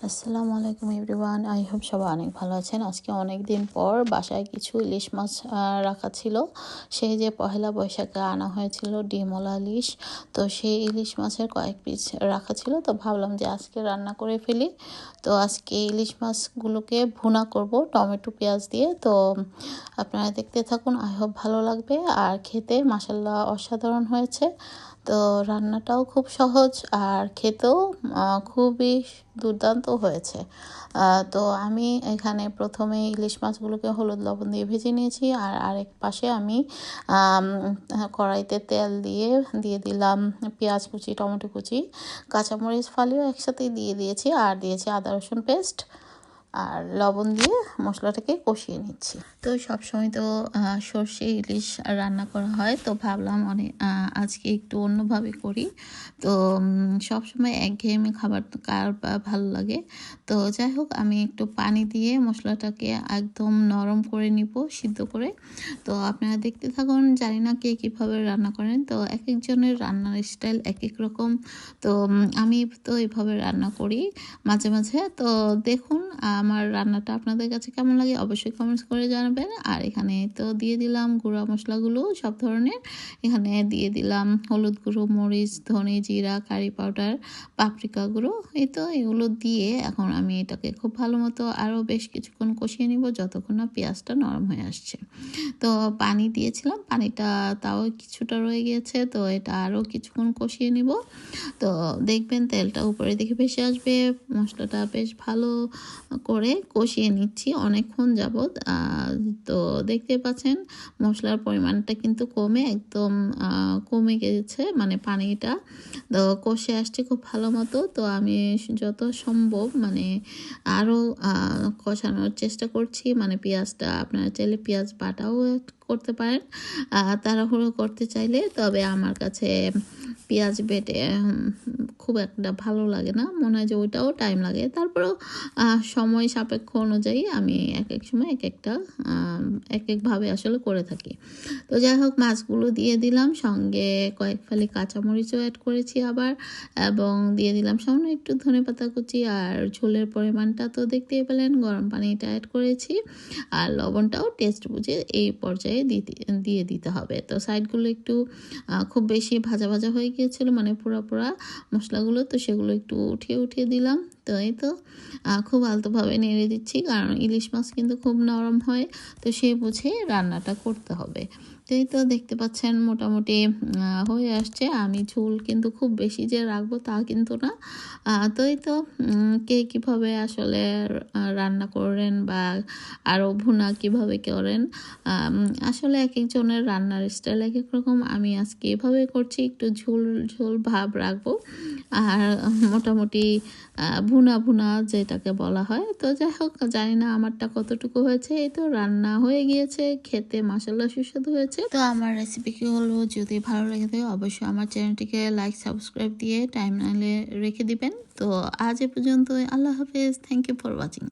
আসসালামু আলাইকুম everyone, I hope সবাই অনেক ভালো আছেন। আজকে অনেক দিন পর বাসায় কিছু ইলিশ মাছ রাখা ছিল। সেই যে পহেলা বৈশাখে আনা হয়েছিল ডিমওয়ালা ইলিশ, তো সেই ইলিশ মাছের কয়েক পিস রাখা ছিল। তো ভাবলাম যে আজকে রান্না করে ফেলি। তো আজকে ইলিশ মাছগুলোকে ভুনা করব টমেটো পেঁয়াজ দিয়ে। তো আপনারা দেখতে থাকুন, আই হোপ ভালো লাগবে। আর খেতে মাশাআল্লাহ অসাধারণ হয়েছে। তো রান্নাটাও খুব সহজ আর খেতেও খুবই দুর্দান্ত হয়েছে। তো আমি এখানে প্রথমে ইলিশ মাছগুলোকে হলুদ লবণ দিয়ে ভেজে নিয়েছি। আর আরেক পাশে আমি কড়াইতে তেল দিয়ে দিলাম পেঁয়াজ কুচি, টমেটো কুচি, কাঁচামরিচ ফালিও একসাথে দিয়ে দিয়েছি। আর দিয়েছি আদা রসুন পেস্ট আর লবণ দিয়ে মশলাটাকে কষিয়ে নিচ্ছি। তো সবসময় তো সর্ষে ইলিশ রান্না করা হয়, তো ভাবলাম আজকে একটু অন্যভাবে করি। তো সবসময় একঘেয়েমি খাবার তো কার বা ভালো লাগে। তো যাই হোক, আমি একটু পানি দিয়ে মশলাটাকে একদম নরম করে নিব, সিদ্ধ করে। তো আপনারা দেখতে থাকুন, জানি না কে কীভাবে রান্না করেন। তো এক একজনের রান্নার স্টাইল এক এক রকম। তো আমি তো এইভাবে রান্না করি মাঝে মাঝে। তো দেখুন আমার রান্নাটা আপনাদের কাছে কেমন লাগে অবশ্যই কমেন্টস করে জানাবেন। আর এখানে তো দিয়ে দিলাম গুঁড়া মশলাগুলো সব ধরনের। এখানে দিয়ে দিলাম হলুদ গুঁড়ো, মরিচ, ধনে, জিরা, কারি পাউডার, পাপরিকা গুঁড়ো। এই তো এগুলো দিয়ে এখন আমি এটাকে খুব ভালো মতো আরও বেশ কিছুক্ষণ কষিয়ে নিব, যতক্ষণ না পেঁয়াজটা নরম হয়ে আসছে। তো পানি দিয়েছিলাম, পানিটা তাও কিছুটা রয়ে গিয়েছে। তো এটা আরও কিছুক্ষণ কষিয়ে নিব। তো দেখবেন তেলটা উপরে দিকে ভেসে আসবে। মশলাটা বেশ ভালো করে কষিয়ে নিচ্ছি অনেকক্ষণ যাবৎ। তো দেখতে পাচ্ছেন মশলার পরিমাণটা কিন্তু একদম কমে গেছে, মানে পানিটা তো কষে আসছে খুব ভালো মতো। তো আমি যত সম্ভব আরও কষানোর চেষ্টা করছি। পেঁয়াজটা আপনারা চাইলে পেঁয়াজ বাটাও করতে পারেন তাড়াহুড়ো করতে চাইলে। তবে আমার কাছে পেঁয়াজ বেটে খুব একটা ভালো লাগে না, মনে হয় যে ওইটাও টাইম লাগে। তারপরেও সময় সাপেক্ষ অনুযায়ী আমি এক এক সময় এক একভাবে আসলে করে থাকি। তো যাই হোক, মাছগুলো দিয়ে দিলাম, সঙ্গে কয়েক ফালি কাঁচামরিচও অ্যাড করেছি আবার, এবং দিয়ে দিলাম সামান্য একটু ধনেপাতা কুচি। আর ঝোলের পরিমাণটা তো দেখতেই পেলেন, গরম পানিটা অ্যাড করেছি। আর লবণটাও টেস্ট বুঝে এই পর্যায়ে দিয়ে দিতে হবে। তো সাইডগুলো একটু খুব বেশি ভাজা ভাজা হয়ে গিয়েছিল, পুরা মশলাগুলো, তো সেগুলো একটু উঠিয়ে দিলাম। তো এই তো খুব আলতোভাবে নেড়ে দিচ্ছি, কারণ ইলিশ মাছ কিন্তু খুব নরম হয়। তো সেই বুঝে রান্নাটা করতে হবে। তো এই তো দেখতে পাচ্ছেন মোটামুটি হয়ে আসছে। আমি ঝোল কিন্তু খুব বেশি যে রাখবো তা কিন্তু না। তো এই তো কে কীভাবে আসলে রান্না করেন বা আরও ভুনা কীভাবে করেন, আসলে এক একজনের রান্নার স্টাইল এক এক রকম। আমি আজকে এভাবে করছি, একটু ঝোল ঝোল ভাব রাখবো। আর মোটামুটি ভুনা যেটাকে বলা হয়। তো যাই হোক, জানি না আমারটা কতটুকু হয়েছে। এই তো রান্না হয়ে গিয়েছে, খেতে মাশাআল্লাহ সুস্বাদু হয়েছে। তো আমার রেসিপিগুলো যদি ভালো লেগে থাকে অবশ্যই আমার চ্যানেলটিকে লাইক সাবস্ক্রাইব দিয়ে টাইমলাইনে রেখে দিবেন। তো আজ এ পর্যন্ত, আল্লাহ হাফেজ, থ্যাংক ইউ ফর ওয়াচিং।